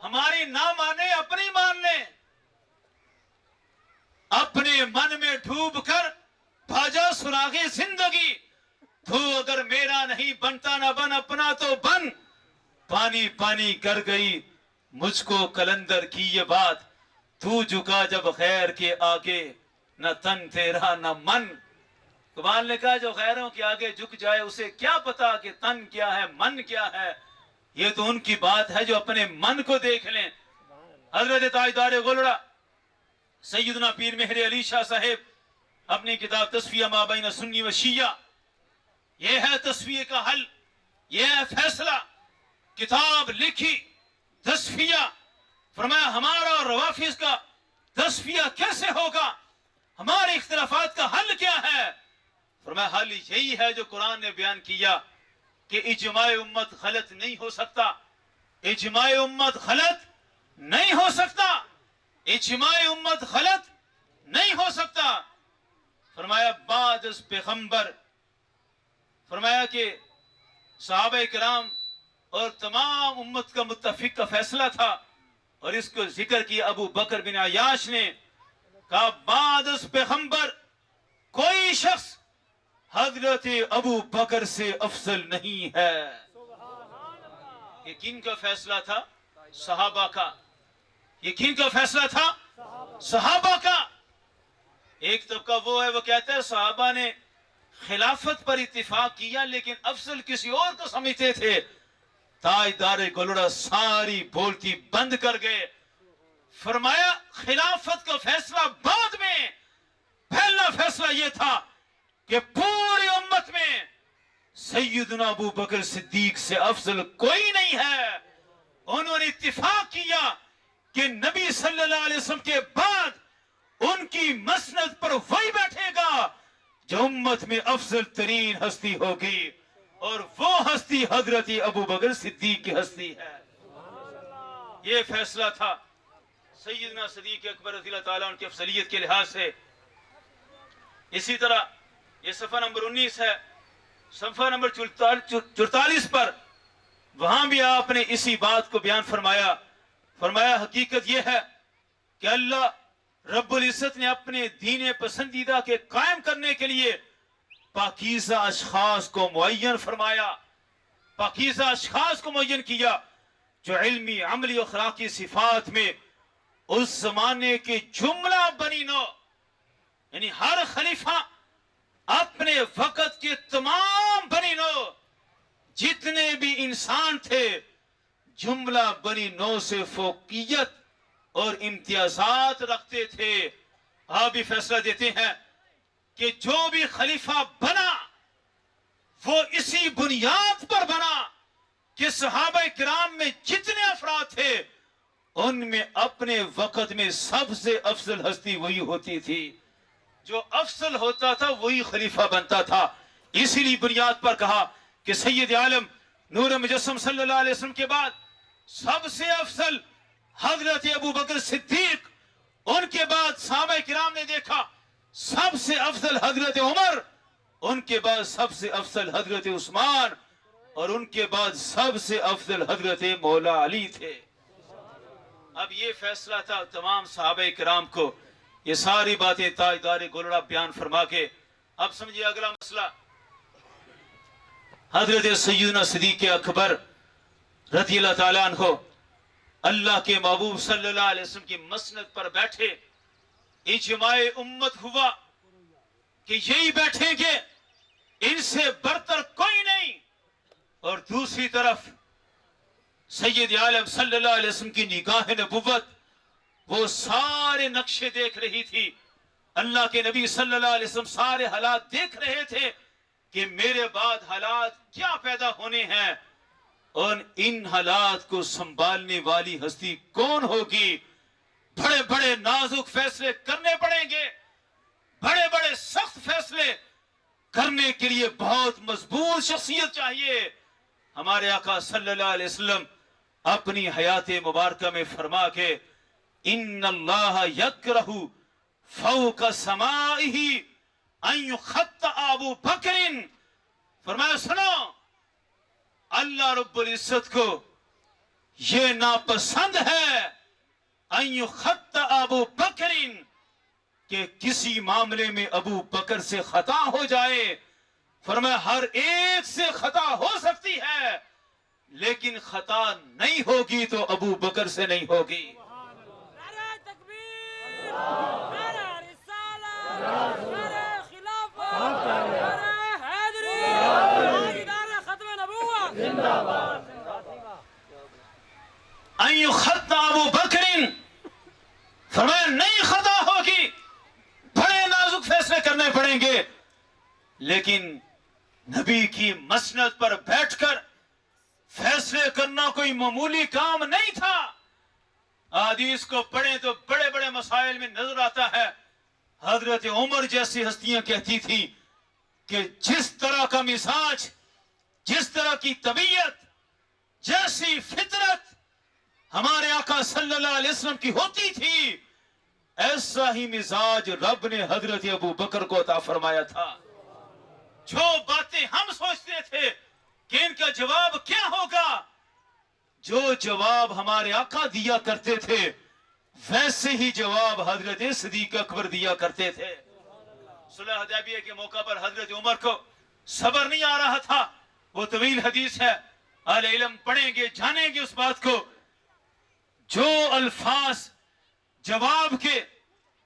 ہماری نہ مانے اپنی مان لیں. اپنے من میں ڈوب کر بھاجا سراغے زندگی. تو اگر میرا نہیں بنتا نہ بن اپنا تو بن. پانی پانی کر گئی مجھ کو کلندر کی یہ بات. تو جھکا جب غیر کے آگے نہ تن تیرا نہ من. اقبال نے کہا جو غیروں کے آگے جھک جائے اسے کیا پتا کہ تن کیا ہے من کیا ہے. یہ تو ان کی بات ہے جو اپنے من کو دیکھ لیں. حضرت تاجدار گولڑا سیدنا پیر مہر علی شاہ صاحب اپنی کتاب تصفیہ ما بین سنی و شیعہ، یہ ہے تصفیہ کا حل، یہ ہے فیصلہ. کتاب لکھی تصفیہ. فرمایا ہمارا اور روافظ کا تصفیہ کیسے ہوگا، ہمارے اختلافات کا حل کیا ہے. فرمایا حل یہی ہے جو قرآن نے بیان کیا کہ اجماع امت غلط نہیں ہو سکتا. اجماع امت غلط نہیں ہو سکتا. اجماع امت غلط نہیں ہو سکتا. فرمایا بعد از پیغمبر، فرمایا کہ صحابہ کرام اور تمام امت کا متفق کا فیصلہ تھا. اور اس کو ذکر کیا ابو بکر بن عیاش نے، کہا بعد از پیغمبر کوئی شخص حضرت ابو بکر سے افضل نہیں ہے. یہ کن کا فیصلہ تھا؟ صحابہ کا. یہ کن کا فیصلہ تھا؟ صحابہ کا. ایک طبقہ وہ ہے وہ کہتا ہے صحابہ نے خلافت پر اتفاق کیا لیکن افضل کسی اور کو سمجھتے تھے. تاجدار گولڑا ساری بولتی بند کر گئے. فرمایا خلافت کا فیصلہ بعد میں، پہلا فیصلہ یہ تھا کہ پوری امت میں سیدنا ابو بکر صدیق سے افضل کوئی نہیں ہے. انہوں نے اتفاق کیا کہ نبی صلی اللہ علیہ وسلم کے بعد ان کی مسند پر وہی بیٹھے گا جو امت میں افضل ترین ہستی ہوگی، اور وہ ہستی حضرت ابو بکر صدیق کی ہستی ہے. یہ فیصلہ تھا سیدنا صدیق اکبر رضی اللہ تعالیٰ عنہ کی افضلیت کے لحاظ سے. اسی طرح یہ صفحہ نمبر 19 ہے، صفحہ نمبر 44 پر وہاں بھی آپ نے اسی بات کو بیان فرمایا. فرمایا حقیقت یہ ہے کہ اللہ رب العزت نے اپنے دین پسندیدہ کے قائم کرنے کے لیے پاکیزہ اشخاص کو معین فرمایا، پاکیزہ اشخاص کو معین کیا جو علمی عملی اخلاقی صفات میں اس زمانے کے جملہ بنی نو، یعنی ہر خلیفہ اپنے وقت کے تمام بنی نو جتنے بھی انسان تھے جملہ بنی نو سے فوقیت اور امتیازات رکھتے تھے. آپ بھی فیصلہ دیتے ہیں کہ جو بھی خلیفہ بنا وہ اسی بنیاد پر بنا کہ صحابہ کرام میں جتنے افراد تھے ان میں اپنے وقت میں سب سے افضل ہستی وہی ہوتی تھی. جو افضل ہوتا تھا وہی خلیفہ بنتا تھا. اسی لیے بنیاد پر کہا کہ سید عالم نور مجسم صلی اللہ علیہ وسلم کے بعد سب سے افضل حضرت ابو بکر صدیق، ان کے بعد صحابہ کرام نے دیکھا سب سے افضل حضرت عمر، ان کے بعد سب سے افضل حضرت عثمان، اور ان کے بعد سب سے افضل حضرت مولا علی تھے. اب یہ فیصلہ تھا تمام صحابہ کرام کو. یہ ساری باتیں تاجدار گولڑا بیان فرما کے اب سمجھیے اگلا مسئلہ. حضرت سیدنا صدیق اکبر رضی اللہ تعالیٰ عنہ اللہ کے محبوب صلی اللہ علیہ وسلم کی مسند پر بیٹھے. اجماع امت ہوا کہ یہی بیٹھیں گے، ان سے برتر کوئی نہیں. اور دوسری طرف سید عالم صلی اللہ علیہ وسلم کی نگاہ نبوت وہ سارے نقشے دیکھ رہی تھی. اللہ کے نبی صلی اللہ علیہ وسلم سارے حالات دیکھ رہے تھے کہ میرے بعد حالات کیا پیدا ہونے ہیں، اور ان حالات کو سنبھالنے والی ہستی کون ہوگی. بڑے بڑے نازک فیصلے کرنے پڑیں گے، بڑے بڑے سخت فیصلے کرنے کے لیے بہت مضبوط شخصیت چاہیے. ہمارے آقا صلی اللہ علیہ وسلم اپنی حیات مبارکہ میں فرما کے ان اللہ یکرہ فوق سمائہ ان یخطئ ابو بکر، فرمایا سنو اللہ رب العزت کو یہ ناپسند ہے ان یخط ابو بکر، کہ کسی معاملے میں ابو بکر سے خطا ہو جائے. فرمایا ہر ایک سے خطا ہو سکتی ہے لیکن خطا نہیں ہوگی تو ابو بکر سے نہیں ہوگی. نعرہ تکبیر، نعرہ رسالت، نعرہ خلافت، نعرہ حیدری، تاجدار ختم نبوت. ان یخط ابو بکر، فرمایا نہیں خطا ہوگی، بڑے نازک فیصلے کرنے پڑیں گے لیکن نبی کی مسند پر بیٹھ کر فیصلے کرنا کوئی معمولی کام نہیں تھا. حدیث کو پڑھیں تو بڑے بڑے مسائل میں نظر آتا ہے. حضرت عمر جیسی ہستیاں کہتی تھی کہ جس طرح کا مزاج، جس طرح کی طبیعت، جیسی فطرت ہمارے آقا صلی اللہ علیہ وسلم کی ہوتی تھی، ایسا ہی مزاج رب نے حضرت ابو بکر کو عطا فرمایا تھا. جو باتیں ہم سوچتے تھے کہ ان کا جواب کیا ہوگا، جو جواب ہمارے آقا دیا کرتے تھے ویسے ہی جواب حضرت صدیق اکبر دیا کرتے تھے. صلح حدیبیہ کے موقع پر حضرت عمر کو صبر نہیں آ رہا تھا. وہ طویل حدیث ہے، اہل علم پڑھیں گے، جانیں گے اس بات کو. جو الفاظ جواب کے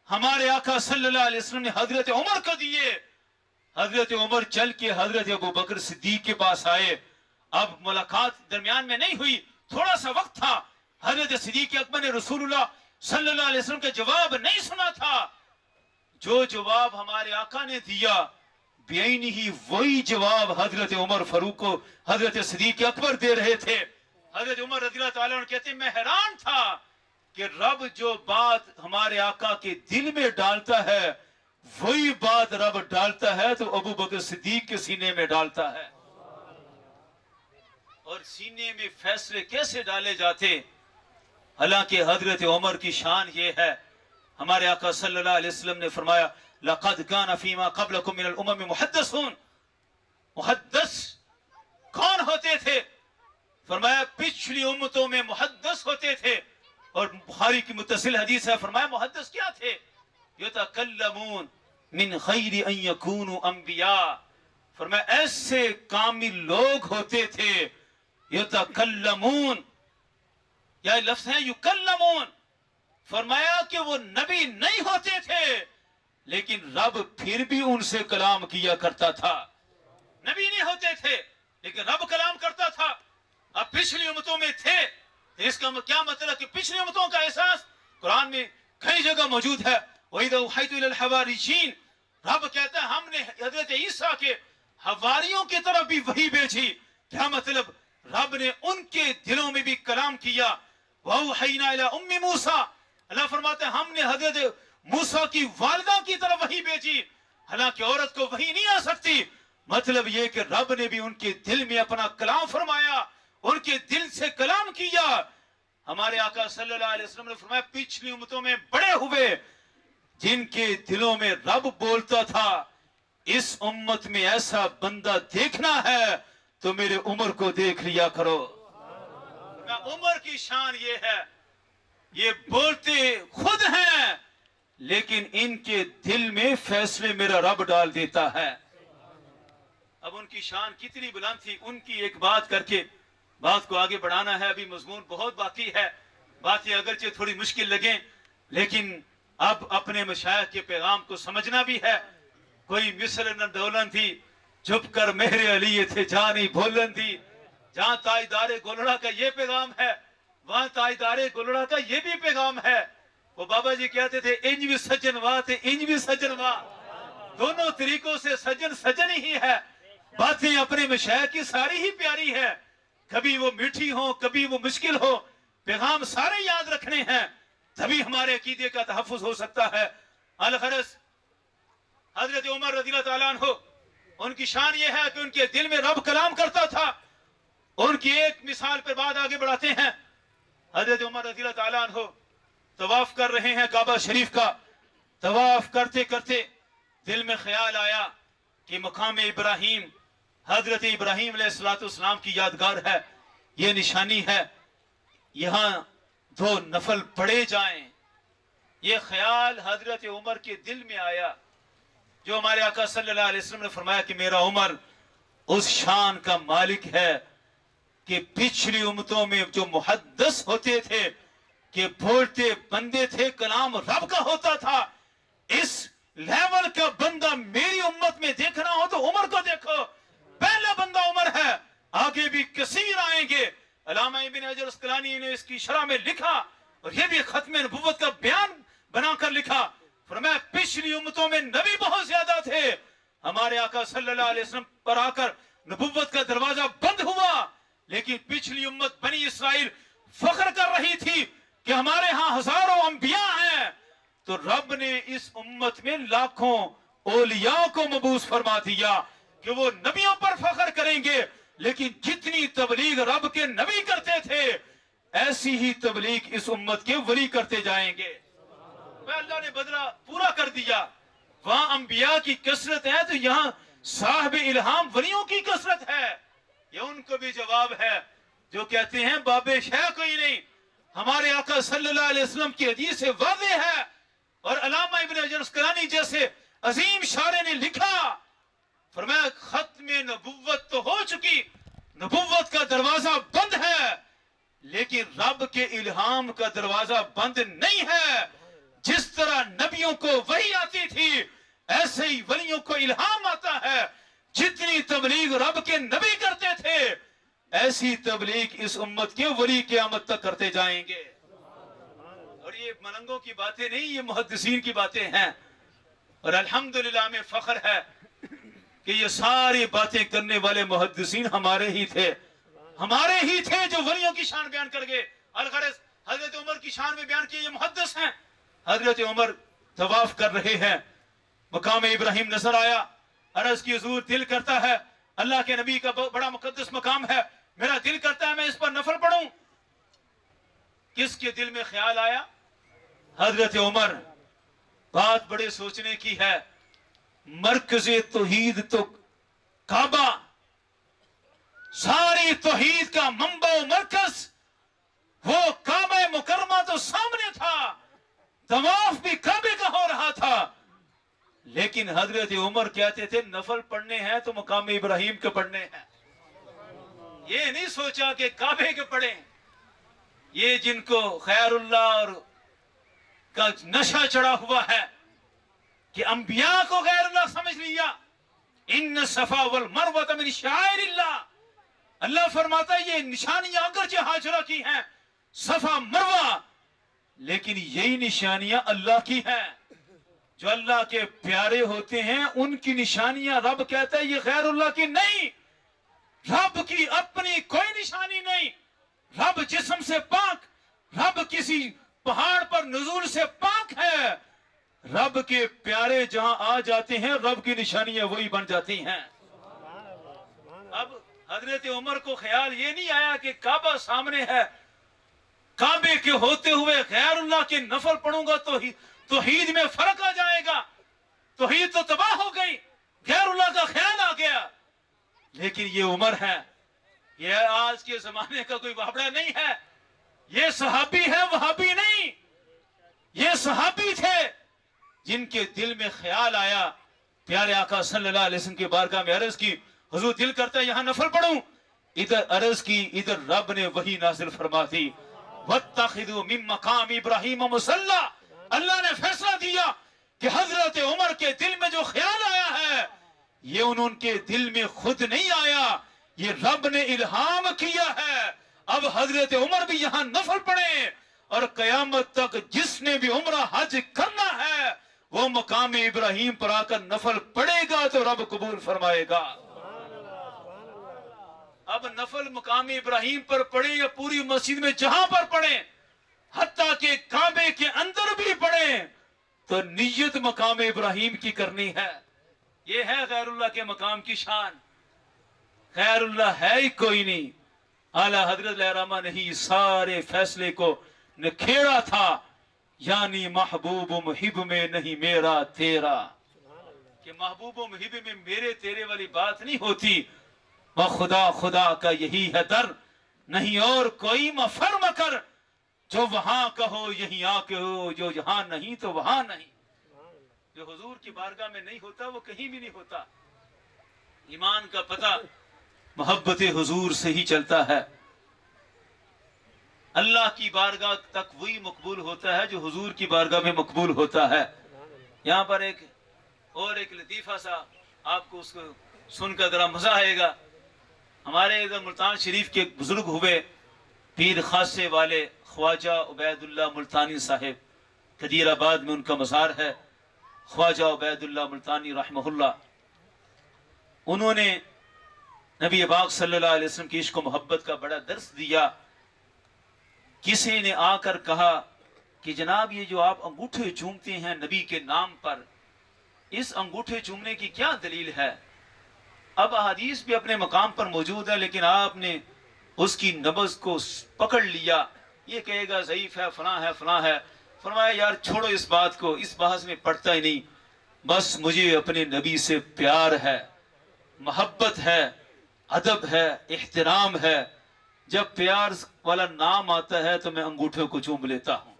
ہمارے آقا صلی اللہ علیہ وسلم نے حضرت عمر کو دیے، حضرت عمر چل کے حضرت ابو بکر صدیق کے پاس آئے. اب ملاقات درمیان میں نہیں ہوئی، تھوڑا سا وقت تھا. حضرت صدیق اکبر نے رسول اللہ صلی اللہ علیہ وسلم کا جواب نہیں سنا تھا. جو جواب ہمارے آقا نے دیا بعینی ہی وہی جواب حضرت عمر فاروق کو حضرت صدیق اکبر دے رہے تھے. حضرت عمر رضی اللہ تعالیٰ عنہ کہتے ہیں میں حیران تھا کہ رب جو بات ہمارے آقا کے دل میں ڈالتا ہے وہی بات رب ڈالتا ہے تو ابو بکر صدیق کے سینے میں ڈالتا ہے. اور سینے میں فیصلے کیسے ڈالے جاتے؟ حالانکہ حضرت عمر کی شان یہ ہے، ہمارے آقا صلی اللہ علیہ وسلم نے فرمایا لَقَدْ كَانَ فِي مَا قَبْلَكُم مِّنَ الْأُمَمِ مُحَدَّثُونَ. محدث کون ہوتے تھے؟ فرمایا پچھلی امتوں میں محدث ہوتے تھے. اور بخاری کی متصل حدیث ہے، فرمایا محدث کیا تھے؟ یتکلمون من خیر ان یکونوا انبیاء. فرمایا ایسے کامل لوگ ہوتے تھے، یتکلمون، یا لفظ ہے یکلمون. فرمایا کہ وہ نبی نہیں ہوتے تھے لیکن رب پھر بھی ان سے کلام کیا کرتا تھا. نبی نہیں ہوتے تھے لیکن رب کلام کرتا تھا. اب پچھلی امتوں میں تھے، اس کا کیا مطلب کہ پچھلی امتوں کا احساس قرآن میں کئی جگہ موجود ہے. وَإِذَا أَوْحَيْتُ إِلَى الْحَوَارِيِّينَ، رب کہتا ہے ہم نے حضرت عیسیٰ کے حواریوں کی طرف بھی وحی بھیجی. کیا مطلب؟ رب نے ان کے دلوں میں بھی کلام کیا. وَأَوْحَيْنَا إِلَى أُمِّ مُوسَىٰ، اللہ فرماتے ہیں ہم نے حضرت موسیٰ کی والدہ کی طرف وحی بھیجی. حالانکہ عورت کو وحی نہیں آ سکتی. مطلب یہ کہ رب نے بھی ان کے دل میں اپنا کلام فرمایا، ان کے دل سے کلام کیا. ہمارے آقا صلی اللہ علیہ وسلم نے فرمایا پچھلی امتوں میں بڑے ہوئے جن کے دلوں میں رب بولتا تھا اس امت میں ایسا بندہ دیکھنا ہے تو میرے عمر کو دیکھ لیا کرو. عمر کی شان یہ ہے، یہ بولتے خود ہیں لیکن ان کے دل میں فیصلے میرا رب ڈال دیتا ہے. اب ان کی شان کتنی بلند تھی، ان کی ایک بات کر کے بات کو آگے بڑھانا ہے. ابھی مضمون بہت باقی ہے، باتیں اگرچہ تھوڑی مشکل لگیں لیکن اب اپنے مشائخ کے پیغام کو سمجھنا بھی ہے. کوئی مصر نہ دولن تھی چپ کر میرے علی تھے جہاں نہیں بولن تھی. جہاں تاجدار گولڑا کا یہ پیغام ہے وہاں تاجدار گولڑا کا یہ بھی پیغام ہے. وہ بابا جی کہتے تھے انج بھی سجن واہ تے انج بھی سجن واہ، دونوں طریقوں سے سجن سجن ہی ہے. باتیں اپنے مشائخ کی ساری ہی پیاری ہے، کبھی وہ میٹھی ہو کبھی وہ مشکل ہو، پیغام سارے یاد رکھنے ہیں تبھی ہمارے عقیدے کا تحفظ ہو سکتا ہے. الغرض حضرت عمر رضی اللہ تعالیٰ عنہ ان کی شان یہ ہے کہ ان کے دل میں رب کلام کرتا تھا. ان کی ایک مثال پر بات آگے بڑھاتے ہیں. حضرت عمر رضی اللہ تعالیٰ عنہ طواف کر رہے ہیں کعبہ شریف کا. طواف کرتے کرتے دل میں خیال آیا کہ مقام ابراہیم، حضرت ابراہیم علیہ السلام کی یادگار ہے، یہ نشانی ہے. यहां 2 नफल पढ़े जाएं। ये ख्याल हजरत उमर के दिल में आया, जो हमारे आका सल्लल्लाहु अलैहि वसल्लम ने फरमाया कि मेरा उमर उस शान का मालिक है कि पिछली उम्मतों में जो मुहद्दिस होते थे, कि बोलते बंदे थे, कलाम रब का होता था, इस लेवल का बंदा मेरी उम्मत में देखना हो तो उमर को देखो। पहला बंदा उमर है, आगे भी कसीर आएंगे। अल्लामा इब्न हजर अस्कलानी ने इसकी शरह में लिखा, और यह भी खत्म नबुव्वत का बयान बनाकर लिखा, फरमाया पिछली उम्मतों में नबी बहुत ज्यादा थे, हमारे आका सल्लल्लाहु अलैहि वसल्लम पर आकर नबुव्वत का दरवाजा बंद हुआ, लेकिन पिछली उम्मत बनी इसराइल फख्र कर रही थी कि हमारे यहाँ हजारों अंबिया हैं। तो रब ने इस उम्मत में लाखों औलिया को मबूस फरमा दिया कि वो नबियों पर फख्र करेंगे, लेकिन जितनी तबलीग रब के नबी करते थे, ऐसी ही तबलीग इस उम्मत के वली करते जाएंगे। अल्लाह ने बदला पूरा कर दिया। वहां अंबिया की कसरत है तो यहाँ साहिब इल्हाम वलियों की कसरत है। ये उनको भी जवाब है जो कहते हैं बाबे शह कोई नहीं। हमारे आका सल्लल्लाहु अलैहि वसल्लम की हदीस से वाज़ेह है, और अल्लामा इब्न हजर अस्कलानी जैसे अजीम शारे ने लिखा, फरमाया खत्म नबुव्वत तो हो चुकी, नबुव्वत का दरवाजा बंद है, लेकिन रब के इल्हाम का दरवाजा बंद नहीं है। जिस तरह नबियों को वही आती थी, ऐसे ही वलियों को इल्हाम आता है। जितनी तबलीग रब के नबी करते थे, ऐसी तबलीग इस उम्मत के वली क़यामत तक करते जाएंगे। और ये मलंगों की बातें नहीं, ये मुहद्दिसीन की बातें हैं। और अल्हम्दुलिल्लाह में फख्र है कि ये सारी बातें करने वाले मुहद्दिसीन हमारे ही थे, जो वलियों की शान बयान कर गए। अलगरज हजरत उमर की शान में बयान किए ये मुहद्दिस हैं। हजरत उमर तवाफ कर रहे हैं, मकाम इब्राहिम नजर आया, अर्ज की हुजूर दिल करता है, अल्लाह के नबी का बड़ा मुकद्दस मकाम है, मेरा दिल करता है मैं इस पर नफल पढ़ूं। किसके दिल में ख्याल आया? हजरत उमर। बात बड़े सोचने की है। मरकज़े तौहीद तो काबा, सारी तौहीद का मंबा मरकज वो काबा मुकर्रमा तो सामने था, तवाफ भी काबे का हो रहा था, लेकिन हजरत उमर कहते थे नफल पढ़ने हैं तो मकाम इब्राहिम के पढ़ने हैं। ये नहीं सोचा कि काबे के पढ़े। ये जिनको खैरुल्लाह और का नशा चढ़ा हुआ है कि अंबिया को गैरुल्लाह समझ लिया। इन सफा वल मरवा मिन शाइरिल्लाह, अल्लाह फरमाता है ये निशानियां अगरचे हाजरा की हैं, सफा मरवा, लेकिन यही निशानियां अल्लाह की हैं। जो अल्लाह के प्यारे होते हैं उनकी निशानियां रब कहता है ये गैरुल्लाह की नहीं। रब की अपनी कोई निशानी नहीं। रब जिस्म से पाक, रब किसी पहाड़ पर नुज़ूल से पाक है। रब के प्यारे जहां आ जाते हैं, रब की निशानियां वही बन जाती हैं। अब हजरत उमर को ख्याल ये नहीं आया कि काबा सामने है, काबे के होते हुए गैरुल्लाह के नफल पढ़ूंगा तो तौहीद में फर्क आ जाएगा, तौहीद तो तबाह हो गई, गैरुल्लाह का ख्याल आ गया। लेकिन ये उमर है, ये आज के जमाने का कोई वाबड़ा नहीं है। ये सहाबी है, वहाबी नहीं। ये सहाबी थे जिनके दिल में ख्याल आया, प्यारे आका सल्लल्लाहु अलैहि वसल्लम की बारगाह में अर्ज की, हुजूर दिल करता है यहां नफल पढ़ूं। इधर अर्ज की, इधर रब ने वही नाजिल फरमा दी, वत्तखिदू मिन मकाम इब्राहिम मुसल्ला। अल्लाह ने फैसला दिया कि हजरत उमर के दिल में जो ख्याल आया है, ये उनके दिल में खुद नहीं आया, ये रब ने इल्हाम किया है। अब हजरत उमर भी यहां नफल पढ़े, और कयामत तक जिसने भी उम्रा हज करना है वो मकाम इब्राहिम पर आकर नफल पढ़ेगा तो रब कबूल फरमाएगा। अब नफल मकाम इब्राहिम पर पढ़े या पूरी मस्जिद में जहां पर पढ़े, हत्ता के काबे के अंदर भी पढ़े, तो नियत मकाम इब्राहिम की करनी है। ये है गैरुल्लाह के मकाम की शान। गैरुल्लाह है ही कोई नहीं। आला हजरत लहरामा ने ही सारे फैसले को निखेड़ा था, यानी महबूब मुहिब में नहीं मेरा तेरा, कि महबूब मुहिब में मेरे तेरे वाली बात नहीं होती। वह खुदा खुदा का यही है दर, नहीं और कोई मफर मकर, जो वहां कहो यहीं आके हो, जो यहाँ नहीं तो वहां नहीं। जो हुजूर की बारगाह में नहीं होता वो कहीं भी नहीं होता। ईमान का पता मोहब्बत हुजूर से ही चलता है। अल्लाह की बारगाह तक वही मकबूल होता है जो हुजूर की बारगाह में मकबूल होता है। यहाँ पर एक लतीफा सा आपको उसको सुनकर जरा मजा आएगा। हमारे इधर मुल्तान शरीफ के एक बुजुर्ग हुए, पीर खासे वाले ख्वाजा उबैदुल्लाह मुल्तानी साहिब, कदीराबाद में उनका मज़ार है। ख्वाजा उबैदुल्लाह मुल्तानी रहमहुल्लाह, उन्होंने नबी पाक सल्लल्लाहु अलैहि वसल्लम की इश्क व मोहब्बत का बड़ा दर्स दिया। किसी ने आकर कहा कि जनाब ये जो आप अंगूठे चूमते हैं नबी के नाम पर, इस अंगूठे चूमने की क्या दलील है? अब हदीस भी अपने मकाम पर मौजूद है, लेकिन आपने उसकी नबज को पकड़ लिया। ये कहेगा ज़ईफ है, फलां है, फलां है। फरमाया यार छोड़ो इस बात को, इस बहस में पड़ता ही नहीं। बस मुझे अपने नबी से प्यार है, मोहब्बत है, अदब है, एहतराम है। जब प्यार वाला नाम आता है तो मैं अंगूठे को चूम लेता हूँ।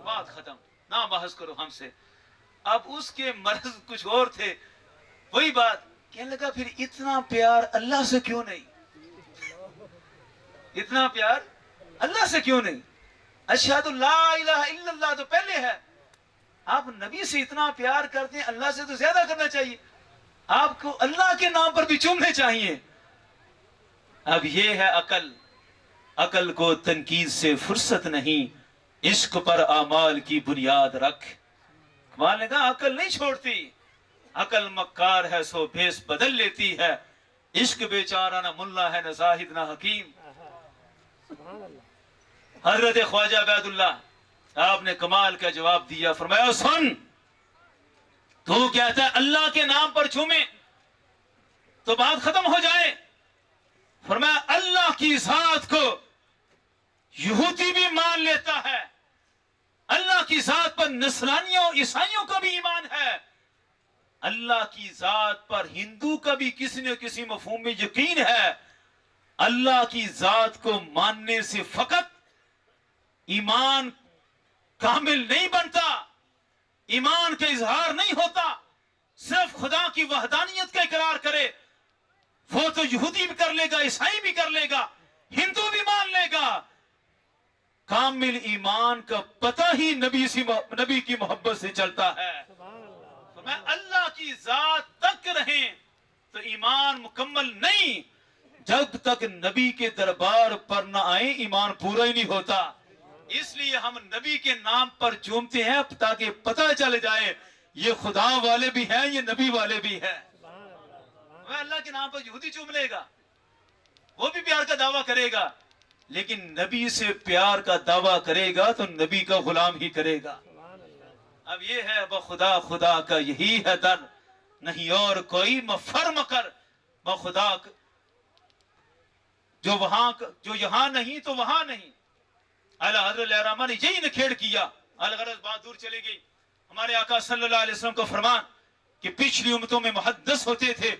बात खत्म, ना बहस करो हमसे। अब उसके मर्ज कुछ और थे। वही बात कहने लगा, फिर इतना प्यार अल्लाह से क्यों नहीं? इतना प्यार अल्लाह से क्यों नहीं? अशहदु ला इलाहा इल्लल्लाह तो पहले है। आप नबी से इतना प्यार करते हैं, अल्लाह से तो ज्यादा करना चाहिए। आपको अल्लाह के नाम पर भी चूमने चाहिए। अब ये है अकल। अकल को तनकीद से फुर्सत नहीं, इश्क पर आमाल की बुनियाद रख। कमाल ने कहा अकल नहीं छोड़ती, अकल मक्कार है सो भेस बदल लेती है। इश्क बेचारा ना मुल्ला है ना जाहिद ना हकीम। हजरत ख्वाजा उबैदुल्लाह आपने कमाल का जवाब दिया। फरमाया सुन, तू कहता है अल्लाह के नाम पर चूमे तो बात खत्म हो जाए। फरमाया अल्लाह की जात को यहूदी भी मान लेता है, अल्लाह की जात पर नसरानियों ईसाइयों का भी ईमान है, अल्लाह की जात पर हिंदू का भी किसी न किसी मफहूम में यकीन है। अल्लाह की जात को मानने से फकत ईमान कामिल नहीं बनता, ईमान का इजहार नहीं होता। सिर्फ खुदा की वहदानियत का इकरार करे वो तो यहूदी भी कर लेगा, ईसाई भी कर लेगा, हिंदू भी मान लेगा। कामिल ईमान का पता ही नबी की मोहब्बत से चलता है। तो मैं अल्लाह की जात तक रहें तो ईमान मुकम्मल नहीं। जब तक नबी के दरबार पर न आए ईमान पूरा ही नहीं होता। इसलिए हम नबी के नाम पर चूमते हैं ताकि पता चल जाए ये खुदा वाले भी हैं, ये नबी वाले भी हैं। वह अल्लाह के नाम पर यहूदी चूम लेगा, वो भी प्यार का दावा करेगा, लेकिन नबी से प्यार का दावा करेगा तो नबी का गुलाम ही करेगा। अब ये है बखुदा खुदा का यही है दर, नहीं और कोई मफर मकर। बखुदा जो यहाँ नहीं तो वहां नहीं। आला हज़रत रहमान ने यही नखेड़ किया। अलगरज बात दूर चली गई। हमारे आका सल्लल्लाहु अलैहि वसल्लम का फरमान कि पिछली उम्मतों में मुहद्दिस होते थे,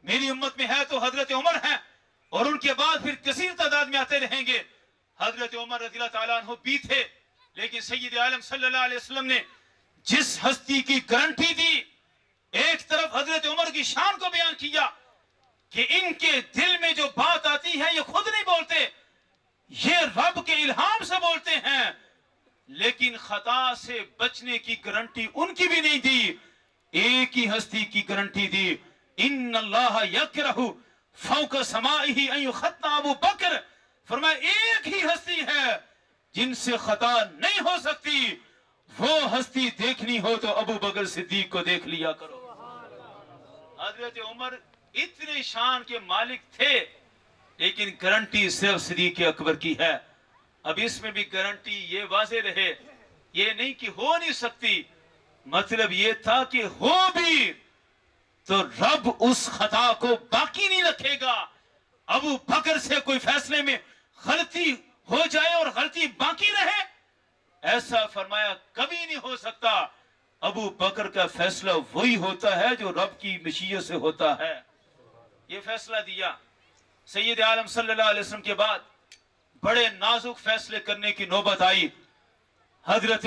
मेरी उम्मत में है तो हजरत उमर है, और उनके बाद फिर कसीर तादाद में आते रहेंगे। हजरत उमर रज़ियल्लाहु ताला अन्हु भी थे, लेकिन सय्यद आलम सल्लल्लाहु अलैहि वसल्लम ने जिस हस्ती की गारंटी दी, एक तरफ हजरत उमर की शान को बयान किया कि इनके दिल में जो बात आती है ये खुद नहीं बोलते, ये रब के इल्हाम से बोलते हैं, लेकिन खता से बचने की गारंटी उनकी भी नहीं दी। एक ही हस्ती की गारंटी दी, इन्नल्लाह यकरहु फौक समाइही अन युखत्ता अबू बकर। फरमाया एक ही हस्ती है जिनसे खता नहीं हो सकती, वो हस्ती देखनी हो तो अबू बकर सिद्दीक को देख लिया करो। हजरत उमर इतने शान के मालिक थे, लेकिन गारंटी सिर्फ सिद्दीक अकबर की है। अब इसमें भी गारंटी ये वाज़े रहे, ये नहीं कि हो नहीं सकती, मतलब ये था कि हो भी तो रब उस खता को बाकी नहीं रखेगा। अबू बकर से कोई फैसले में गलती हो जाए और गलती बाकी रहे, ऐसा फरमाया कभी नहीं हो सकता। अबू बकर का फैसला वही होता है जो रब की मशीयत से होता है। ये फैसला दिया। सैयद आलम सल्लल्लाहु अलैहि वसल्लम के बाद बड़े नाजुक फैसले करने की नौबत आई। हजरत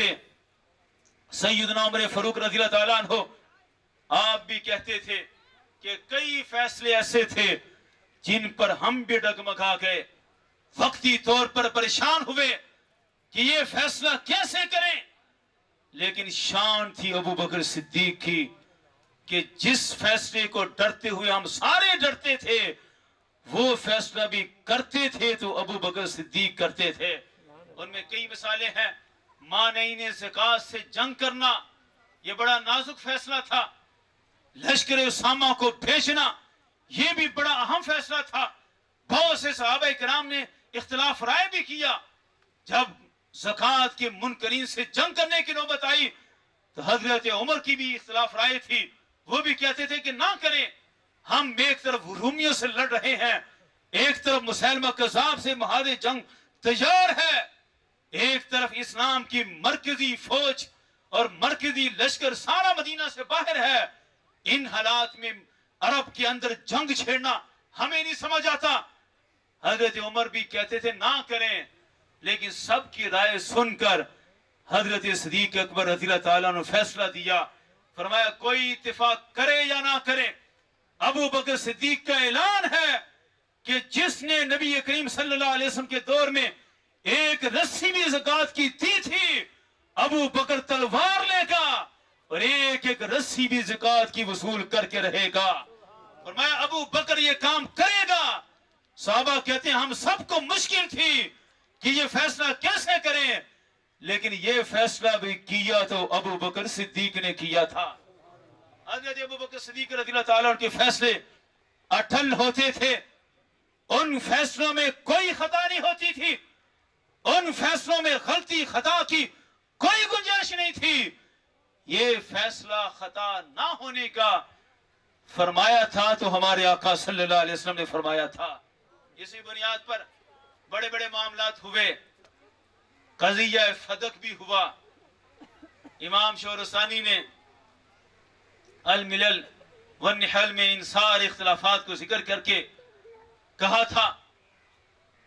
सैयदना उमर फारूक रज़ी अल्लाह ताला अन्हु आप भी कहते थे कि कई फैसले ऐसे थे जिन पर हम भी डगमगा गए, वक्ती तौर पर परेशान हुए कि ये फैसला कैसे करें। लेकिन शान थी अबू बकर सिद्दीक की कि जिस फैसले को डरते हुए हम सारे डरते थे, वो फैसला भी करते थे तो अबू बकर सिद्दीक करते थे। उनमें कई मिसालें हैं। मानईन ज़कात से जंग करना, ये बड़ा नाजुक फैसला था। लश्कर उसामा को भेजना, ये भी बड़ा अहम फैसला था। बहुत से सहाबा किराम ने इख्तिलाफ राय भी किया। जब ज़कात के मुनकरीन से जंग करने की नौबत आई तो हजरत उमर की भी इख्तिलाफ राय थी। वो भी कहते थे कि ना करें। हम एक तरफ रूमियों से लड़ रहे हैं, एक तरफ मुसैलमा कज़्ज़ाब से महाद जंग तैयार है, एक तरफ इस्लाम की मरकजी फौज और मरकजी लश्कर सारा मदीना से बाहर है। इन हालात में अरब के अंदर जंग छेड़ना हमें नहीं समझ आता। हजरत उमर भी कहते थे ना करें, लेकिन सबकी राय सुनकर हजरत सिद्दीक अकबर रज़ी अल्लाह ताला ने फैसला दिया। फरमाया कोई इत्तेफाक करे या ना करे, अबू बकर सिद्दीक का ऐलान है कि जिसने नबी करीम सल्लल्लाहु अलैहि वसल्लम के दौर में एक रस्सी भी ज़कात की दी थी, अबू बकर तलवार लेगा और एक एक रस्सी भी ज़कात की वसूल करके रहेगा। फरमाया अबू बकर ये काम करेगा। साहबा कहते हैं हम सबको मुश्किल थी कि ये फैसला कैसे करें, लेकिन ये फैसला भी किया तो अबू बकर सिद्दीक ने किया था। हज़रत अबू बकर सिद्दीक रज़ियल्लाहु ताला के फैसले अटल होते थे। उन फैसलों में कोई खता नहीं होती थी, उन फैसलों में गलती खता की कोई गुंजाइश नहीं थी। ये फैसला खता ना होने का फरमाया था तो हमारे आका सल्लल्लाहु अलैहि वसल्लम ने फरमाया था। इसी बुनियाद पर बड़े बड़े मामलात हुए। कज़िया फदक भी हुआ। इमाम शौरसानी ने अल मिलल व निहल में इन सारे इख्तिलाफात को जिक्र करके कहा था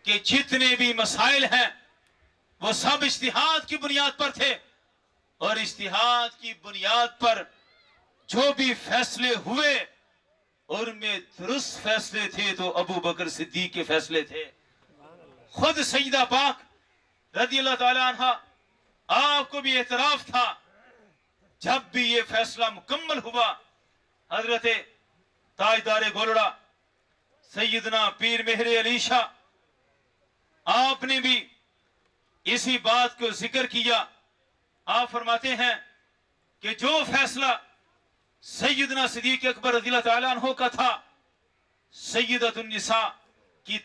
कि जितने भी मसाइल हैं वो सब इज्तिहाद की बुनियाद पर थे, और इज्तिहाद की बुनियाद पर जो भी फैसले हुए उनमें दुरुस्त फैसले थे तो अबू बकर सिद्दीक के फैसले थे। खुद सईदा पाक रज़ियल्लाहु ताला अन्हा आपको भी एतराफ था। जब भी ये फैसला मुकम्मल हुआ, हजरत ताजदार गोलड़ा सैयदना पीर मेहर अली शाह आपने भी इसी बात को जिक्र किया। आप फरमाते हैं कि जो फैसला सैयदना सिद्दीक अकबर रज़ियल्लाहु ताला अन्हु का था, सैयदतुन निसा की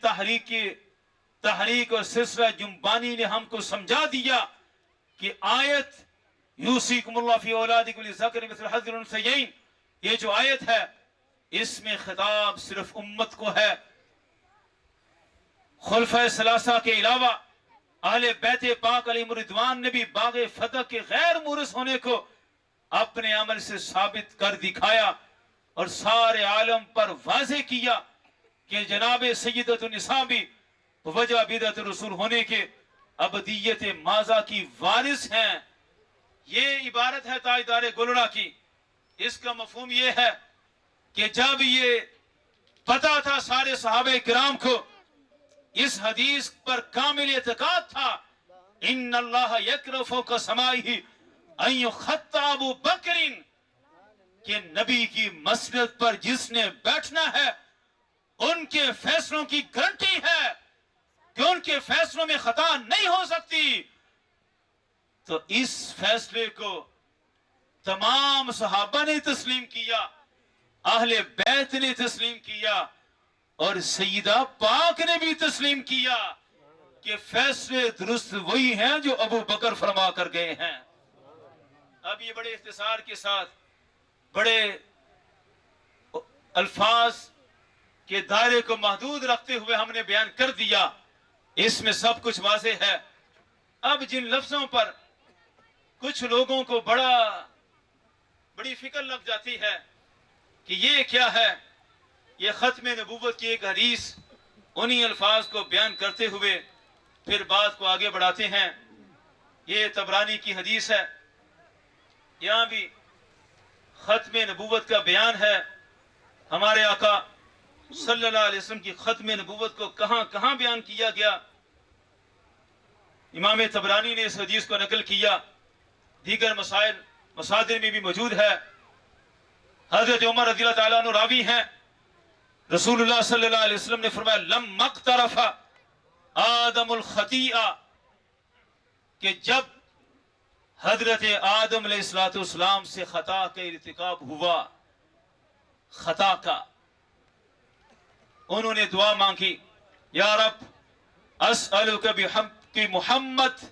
तहरीक और सिलसिला जुम्बानी ने हमको समझा दिया कि आयत यूसीकुमुल्लाह फी औलादिकुम लिज़करि मिस्ल हज़्ज़िल उन्सयैन, ये जो आयत है इसमें खिताब सिर्फ उम्मत को है। खुलफाए सलासा के अलावा अहले बैत पाक अलैहिम रिदवान ने भी बाग़े फतह के गैर मुरस होने को अपने अमल से साबित कर दिखाया और सारे आलम पर वाज़े किया कि जनाब सैयदतुन निसा भी वजह बिदअत रसूल होने के अबदियत माजा की वारिस हैं। ये इबारत है ताजदार गोलड़ा की। इसका मफहूम ये है कि जब ये पता था सारे सहाबे किराम को, इस हदीस पर कामिल एतकाद था, इन्नल्लाह यकरफु कसमाइही अन युखत्ता अबू बकरिन, कि नबी की मसनद पर जिसने बैठना है उनके फैसलों की गारंटी है कि उनके फैसलों में खता नहीं हो सकती। तो इस फैसले को तमाम सहाबा ने तस्लीम किया, अहले बैत ने तस्लीम किया और सईदा पाक ने भी तस्लीम किया कि फैसले दुरुस्त वही हैं जो अबू बकर फरमा कर गए हैं। अब ये बड़े इख्तिसार के साथ बड़े अल्फाज के दायरे को महदूद रखते हुए हमने बयान कर दिया। इसमें सब कुछ वाज़ेह है। अब जिन लफ्जों पर कुछ लोगों को बड़ी फिक्र लग जाती है कि ये क्या है, ये खत्म नबूवत की एक हदीस, उन्हीं अल्फाज को बयान करते हुए پھر بات کو آگے بڑھاتے ہیں. یہ طبرانی کی حدیث ہے. یہاں بھی ختم نبوت کا بیان ہے. ہمارے آقا صلی اللہ علیہ وسلم کی ختم نبوت کو کہاں کہاں بیان کیا گیا. امام طبرانی نے اس حدیث کو نقل کیا. دیگر مصادر میں بھی موجود ہے. حضرت عمر رضی اللہ تعالیٰ عنہ راوی ہیں. رسول اللہ صلی اللہ علیہ وسلم نے فرمایا لما اقترف آدم الخطیئہ، کہ جب حضرت آدم علیہ السلام سے خطا کا ارتکاب ہوا، خطا کا، انہوں نے دعا مانگی، یا رب اسألک بحق محمد،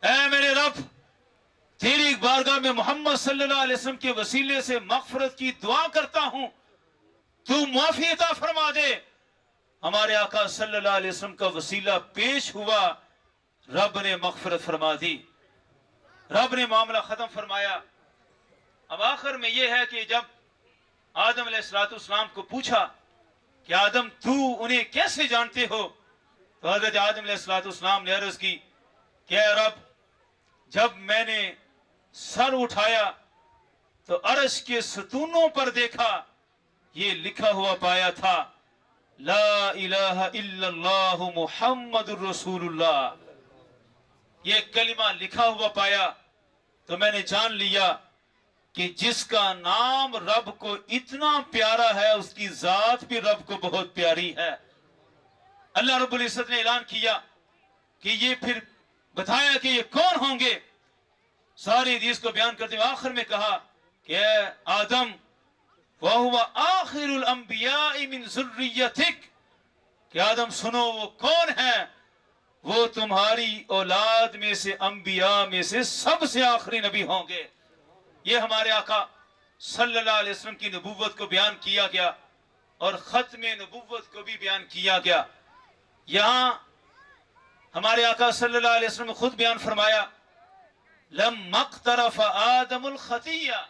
اے میرے رب تیری بارگاہ میں محمد صلی اللہ علیہ وسلم کے وسیلے سے مغفرت کی دعا کرتا ہوں، تو معافی عطا فرما دے. ہمارے آقا صلی اللہ علیہ وسلم کا وسیلہ پیش ہوا، رب نے مغفرت فرما دی، رب نے معاملہ ختم فرمایا. اب آخر میں یہ ہے کہ جب آدم علیہ السلام کو پوچھا کہ آدم تو انہیں کیسے جانتے ہو، تو حضرت آدم علیہ السلام نے عرض کی کہ اے رب جب میں نے سر اٹھایا تو عرش کے ستونوں پر دیکھا، یہ لکھا ہوا پایا تھا لا الہ الا اللہ محمد الرسول اللہ. یہ کلمہ لکھا ہوا پایا تو میں نے جان لیا کہ جس کا نام رب کو اتنا پیارا ہے اس کی ذات بھی رب کو بہت پیاری ہے. اللہ رب العزت نے اعلان کیا کہ یہ پھر بتایا کہ یہ کون ہوں گے. ساری حدیث کو بیان کرتے ہوئے آخر میں کہا کہ اے آدم وَهُوَ آخِرُ الْأَنْبِيَاءِ مِنْ ذُرِّيَّتِكَ، کہ آدم سنو وہ کون ہے، وہ تمہاری اولاد میں سے، انبیاء میں سے سب سے آخری نبی ہوں گے. یہ ہمارے آقا صلی اللہ علیہ وسلم کی نبوت کو بیان کیا گیا اور ختم نبوت کو بھی بیان کیا گیا. یہاں ہمارے آقا صلی اللہ علیہ وسلم نے خود بیان فرمایا لما اقترف آدم الخطیہ،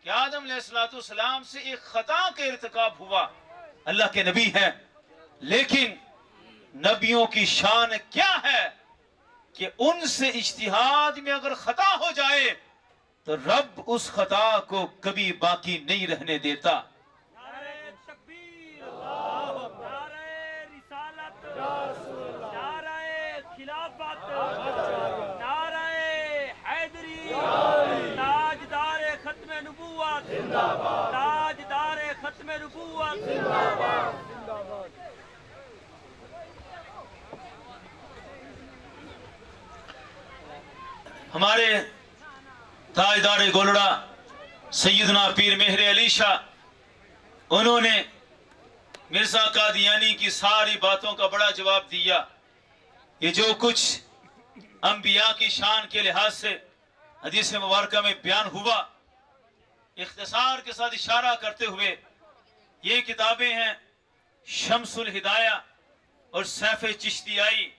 کہ آدم علیہ السلام سے ایک خطا کا ارتکاب ہوا. اللہ کے نبی ہیں، لیکن نبیوں کی شان کیا ہے کہ ان سے اجتہاد میں اگر خطا ہو جائے تو رب اس خطا کو کبھی باقی نہیں رہنے دیتا. نعرہ تکبیر، نعرہ رسالت، نعرہ خلافت، نعرہ حیدری، تاجدار ختم نبوت، تاجدار ختم نبوت. ہمارے تاجدار گولڑا سیدنا پیر مہر علی شاہ، انہوں نے مرزا قادیانی کی ساری باتوں کا بڑا جواب دیا. یہ جو کچھ انبیاء کی شان کے لحاظ سے حدیث مبارکہ میں بیان ہوا، اختصار کے ساتھ اشارہ کرتے ہوئے یہ کتابیں ہیں شمس الہدایہ اور سیف چشتیائی.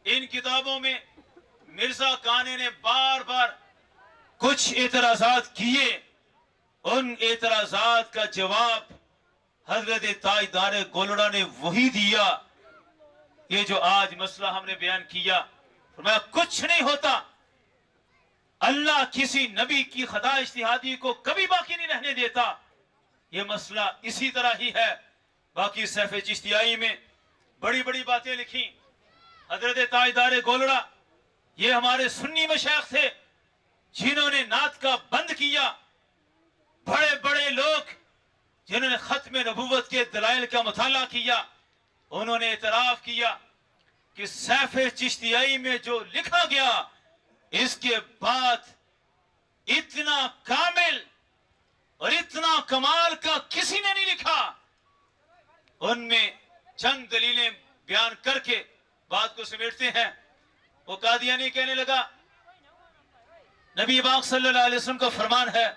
ان کتابوں میں مرزا قانی نے بار بار کچھ اعتراضات کیے، ان اعتراضات کا جواب حضرت تاجدار گولڑا نے وہی دیا. یہ جو آج مسئلہ ہم نے بیان کیا، فرمایا کچھ نہیں ہوتا، اللہ کسی نبی کی خطا اجتہادی کو کبھی باقی نہیں رہنے دیتا. یہ مسئلہ اسی طرح ہی ہے. باقی سیف چشتیائی میں بڑی بڑی باتیں لکھی. حضرت تاجدار گولڑا یہ ہمارے سنی مشائخ تھے جنہوں نے نعت کا بند کیا. بڑے بڑے لوگ جنہوں نے ختم نبوت کے دلائل کا مطالعہ کیا، انہوں نے اعتراف کیا کہ سیف چشتیائی میں جو لکھا گیا اس کے بعد اتنا کامل اور اتنا کمال کا کسی نے نہیں لکھا. ان میں چند دلیلیں بیان کر کے بات کو سمیٹتے ہیں. وہ قادیانی کہنے لگا نبی پاک صلی اللہ علیہ وسلم کا فرمان ہے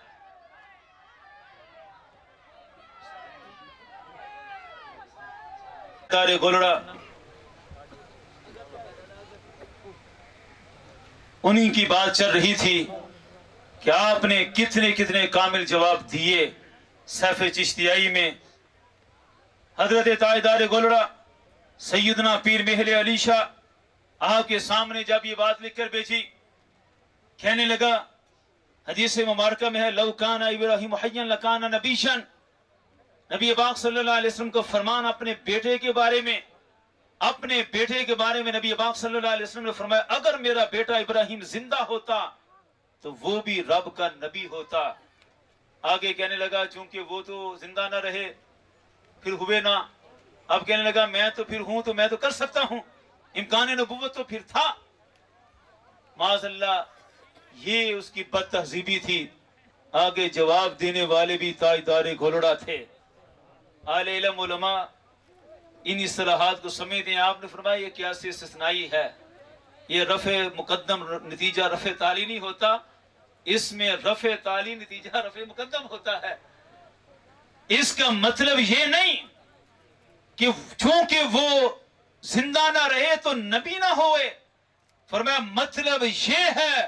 تارے گولڑا انہی کی بات چل رہی تھی کہ آپ نے کتنے کتنے کامل جواب دیے. سیف چشتیائی میں حضرت تاجدار گولڑا सैयदना पीर मेहले अली शाह आपके सामने जब ये बात लिखकर भेजी, कहने लगा, हदीस मुबारका में है, लौ काना इब्राहिम हय्यन लकाना नबीशन। नबी पाक सल्लल्लाहु अलैहि वसल्लम को फरमान अपने बेटे के बारे में, अपने बेटे के बारे में नबी पाक सल्लल्लाहु अलैहि वसल्लम ने फरमाया, अगर मेरा बेटा इब्राहिम जिंदा होता तो वो भी रब का नबी होता। आगे कहने लगा, चूंकि वो तो जिंदा ना रहे, फिर हुए ना, अब कहने लगा मैं तो फिर हूं, तो मैं तो कर सकता हूं, इम्कान नबुव्वत तो फिर था। माज़अल्लाह, ये उसकी बदतहजीबी थी। आगे जवाब देने वाले भी ताजदार घोलड़ा थे। आले इल्म उलमा इन इस्तिलाहात को समझते हैं। आपने फरमाया ये क्या से इस्तिस्नाई है, ये रफ़े मुकद्दम नतीजा रफ़े ताली नहीं होता, इसमें रफ़े ताली नतीजा रफ़े मुकद्दम होता है। इसका मतलब ये नहीं कि चूंकि वो जिंदा ना रहे तो नबी ना होए। फरमाया मतलब ये है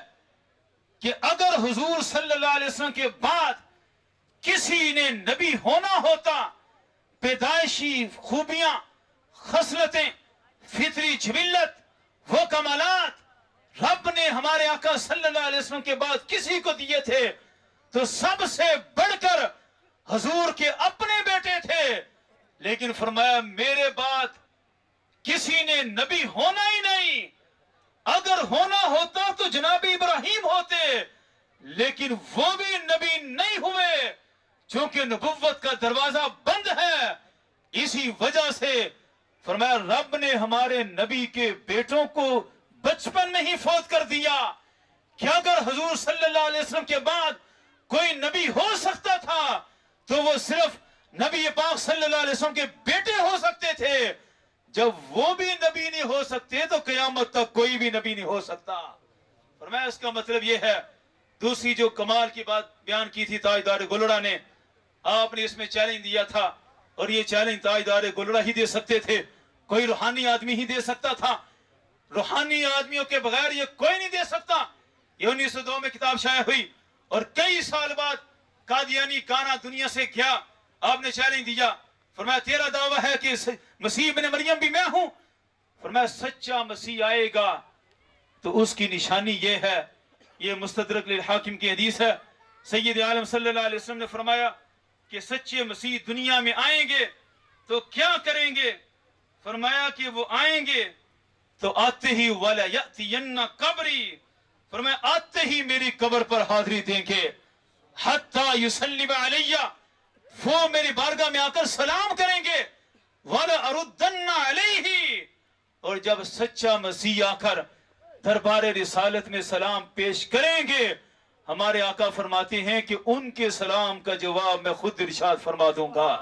कि अगर हुजूर सल्लल्लाहु अलैहि वसल्लम के बाद किसी ने नबी होना होता, पैदाइशी खूबियां, खसलतें, फितरी जिबिल्लत, वो कमालात रब ने हमारे आका सल्लल्लाहु अलैहि वसल्लम के बाद किसी को दिए थे तो सबसे बढ़कर हुजूर के अपने बेटे थे। लेकिन फरमाया मेरे बाद किसी ने नबी होना ही नहीं। अगर होना होता तो जनाब इब्राहिम होते, लेकिन वो भी नबी नहीं हुए, क्योंकि नबुव्वत का दरवाजा बंद है। इसी वजह से फरमाया रब ने हमारे नबी के बेटों को बचपन में ही फौत कर दिया। क्या अगर हुजूर सल्लल्लाहु अलैहि वसल्लम के बाद कोई नबी हो सकता था तो वो सिर्फ नबी पाक सल्लल्लाहु अलैहि वसल्लम के बेटे हो सकते थे। जब वो भी नबी नहीं हो सकते तो कयामत तक कोई भी नबी नहीं हो सकता। फरमाया इसका मतलब ये है। दूसरी जो कमाल की बात बयान की थी ताजदार गोलड़ा ने, आपने इसमें चैलेंज दिया था, और ये चैलेंज ताजदार गोलड़ा ही दे सकते थे, कोई रूहानी आदमी ही दे सकता था। रूहानी आदमियों के बगैर ये कोई नहीं दे सकता। ये 1902 में किताब शाया हुई और कई साल बाद कादियानी काना दुनिया से गया। आपने चैलेंज दिया, फरमाया तेरा दावा है कि मसीह इब्न मरियम भी मैं हूं। फरमाया सच्चा मसीह आएगा तो उसकी निशानी ये है, ये मुस्तदरक लिल हाकिम की हदीस है। सैयद आलम सल्लल्लाहु अलैहि वसल्लम ने फरमाया कि सच्चे मसीह दुनिया में आएंगे तो क्या करेंगे। फरमाया कि वो आएंगे तो आते ही वाला यअतियन्ना कब्री, फरमाया आते ही मेरी कब्र पर हाजिरी देंगे। हत्ता युसल्लिम अलैया, वो मेरी बारगाह में आकर सलाम करेंगे। वाला अरुद्दन्ना अलैहि, और जब सच्चा मसीह आकर दरबार रिसालत में सलाम पेश करेंगे, हमारे आका फरमाते हैं कि उनके सलाम का जवाब मैं खुद इरशाद फरमा दूंगा।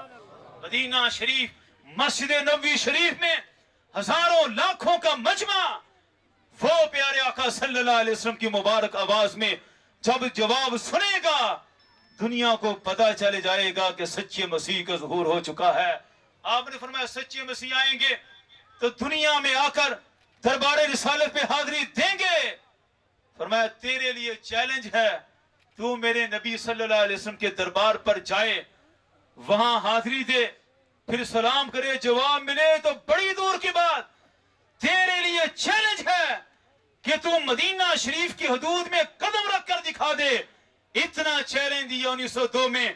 मदीना शरीफ मस्जिद नबवी शरीफ में हजारों लाखों का मजमा वो प्यारे आका सल्लल्लाहु अलैहि वसल्लम की मुबारक आवाज में जब जवाब सुनेगा, दुनिया को पता चले जाएगा कि सच्चे मसीह का ज़ुहूर हो चुका है। आपने फरमाया सच्चे मसीह आएंगे तो दुनिया में आकर दरबार रिसालत पे हाजिरी देंगे। फरमाया तेरे लिए चैलेंज है, तू मेरे नबी सल्लल्लाहु अलैहि वसल्लम के दरबार पर जाए, वहां हाजिरी दे, फिर सलाम करे, जवाब मिले तो बड़ी दूर की बात। तेरे लिए चैलेंज है कि तू मदीना शरीफ की हदूद में कदम रख कर दिखा दे। इतना चैलेंज दिया 1902 में,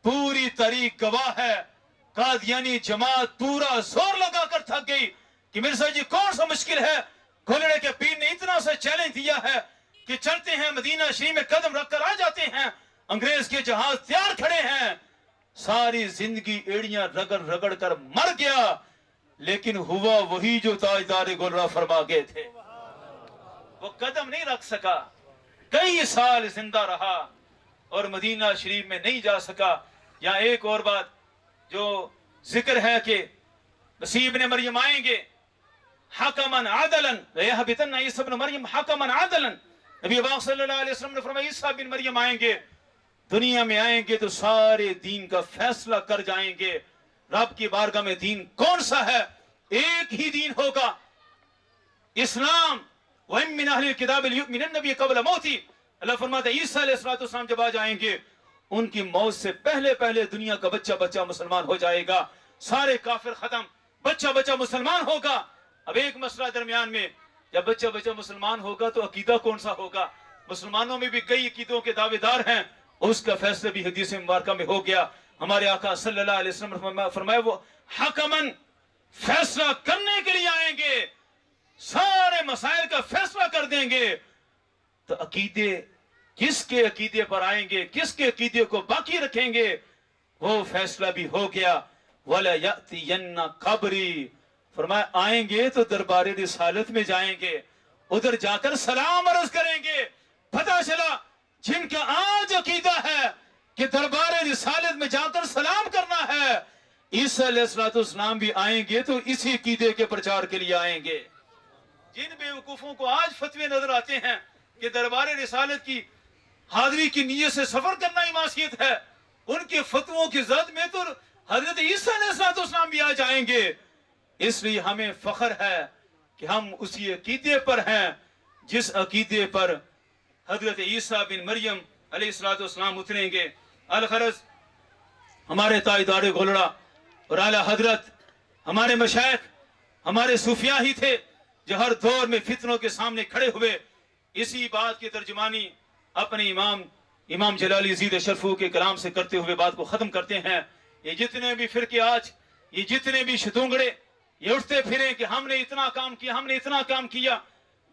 पूरी तारीख गवाह है। कादियानी जमात पूरा जोर लगाकर थक गई कि मिर्जा जी कौन सा मुश्किल है। गोलड़े के पीर ने इतना सा चैलेंज दिया है कि चलते हैं मदीना शरीफ में कदम रखकर आ जाते हैं, अंग्रेज के जहाज तैयार खड़े हैं। सारी जिंदगी एड़ियां रगड़ रगड़ कर मर गया, लेकिन हुआ वही जो ताजदार गोलड़ा फरमा गए थे। वो कदम नहीं रख सका, कई साल जिंदा रहा और मदीना शरीफ में नहीं जा सका। यहाँ एक और बात जो जिक्र है कि मसीह इब्न मरियम आएंगे हकमन आदलन, यहबितन्ना ईसा इब्न मरियम हकमन आदलन। नबी पाक सल्लल्लाहु अलैहि वसल्लम ने फरमाया ईसा बिन मरियम आएंगे, दुनिया में आएंगे तो सारे दीन का फैसला कर जाएंगे। रब की बारगाह में दीन कौन सा है? एक ही दीन होगा, इस्लाम। वहिम मिन अहलिल किताब युमिनुन नबी क़ब्ल मौती। अल्लाह फरमाता है ईसा अलैहिस्सलाम जब आ जाएंगे, उनकी मौत से पहले पहले दुनिया का बच्चा बच्चा मुसलमान हो जाएगा, सारे काफिर खत्म, बच्चा बच्चा मुसलमान होगा। अब एक मसला दरमियान में, जब बच्चा बच्चा मुसलमान होगा तो अकीदा कौन सा होगा? मुसलमानों में भी कई अकीदों के दावेदार हैं, उसका फैसला भी हदीस मुबारक में हो गया। हमारे आका सल्लल्लाहु अलैहि वसल्लम ने फरमाया वो हकमन, फैसला करने के लिए आएंगे, सारे मसाइल का फैसला कर देंगे। तो अकीदे, किसके अकीदे पर आएंगे, किसके अकीदे को बाकी रखेंगे, वो फैसला भी हो गया। वला यअतियन्ना कब्री, फरमाया आएंगे तो दरबार रिसालत में जाएंगे, उधर जाकर सलाम अर्ज करेंगे। पता चला जिनका आज अकीदा है कि दरबार रिसालत में जाकर सलाम करना है, ईसा अलैहिस्सलाम भी आएंगे तो इसी अकीदे के प्रचार के लिए आएंगे। जिन बेवकूफों को आज फतवे नजर आते हैं कि दरबार रिसालत की हाजिरी की नीयत से सफर करना ही मासियत है, उनके फतवों की जद में तो हजरत ईसा अलैहिस्सलाम भी आ जाएंगे। इसलिए हमें फख्र है कि हम उसी अकीदे पर हैं जिस अकीदे पर हजरत ईसा बिन मरियम अलैहिस्सलाम उतरेंगे। अलखरज हमारे ताईदार गोलड़ा और आला हजरत हमारे मशाइख, हमारे सूफिया ही थे जो हर दौर में फितनों के सामने खड़े हुए इसी बात की तर्जुमानी अपने इमाम जलाली यजीद अशरफू के कलाम से करते हुए बात को खत्म करते हैं। ये जितने भी फिरके आज, ये जितने भी शतूंगड़े ये उठते फिरे कि हमने इतना काम किया, हमने इतना काम किया,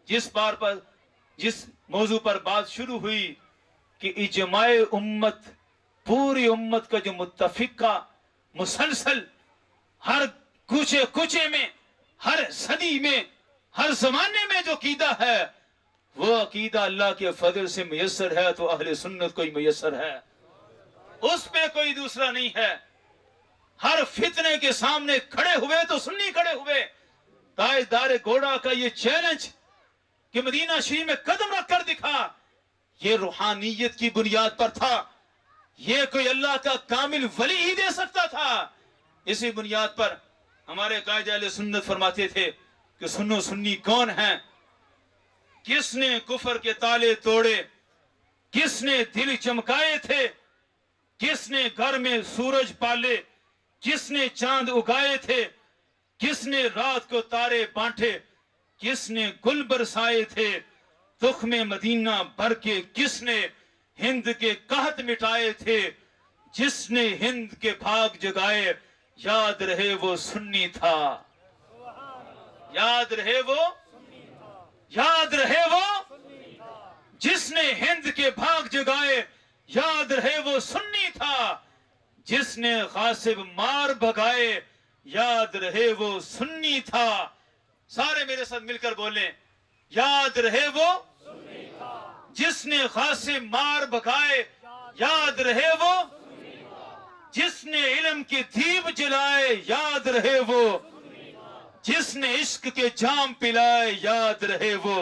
जिस मौजू पर बात शुरू हुई कि इजमाए उम्मत, पूरी उम्मत का जो मुत्तफिका मुसलसल हर कुचे कुचे में, हर सदी में, हर जमाने में जो अकीदा है, वो अकीदा अल्लाह के फजल से मुयस्सर है तो अहले सुन्नत को ही मुयस्सर है, उस पे कोई दूसरा नहीं है। हर फितने के सामने खड़े हुए तो सुन्नी खड़े हुए। ताजदार घोड़ा का ये चैलेंज कि मदीना शरीफ में कदम रखकर दिखा, ये रूहानियत की बुनियाद पर था, ये कोई अल्लाह का कामिल वली ही दे सकता था। इसी बुनियाद पर हमारे कायद अहले सुन्नत फरमाते थे कि सुन्नो सुन्नी कौन है, किसने कुफर के ताले तोड़े, किसने दिल चमकाए थे, किसने घर में सूरज पाले, किसने चांद उगाए थे, किसने रात को तारे बांटे, किसने गुल बरसाए थे, तुख्मे मदीना भर के किसने हिंद के कहत मिटाए थे, जिसने हिंद के भाग जगाए, याद रहे वो सुन्नी था, याद रहे वो, याद रहे वो, जिसने हिंद के भाग जगाए, याद रहे वो सुन्नी था, जिसने गासिब मार भगाए, याद रहे वो सुन्नी था। सारे मेरे साथ मिलकर बोलें, याद रहे वो जिसने गासिब मार भगाए, याद रहे वो जिसने इल्म के दीप जलाए, याद रहे वो जिसने इश्क के जाम पिलाए, याद रहे वो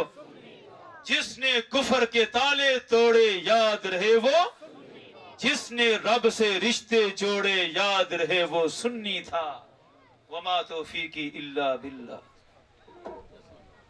जिसने कुफर के ताले तोड़े, याद रहे वो जिसने रब से रिश्ते जोड़े, याद रहे वो सुन्नी था। वमा तौफीकी इल्ला बिल्लाह।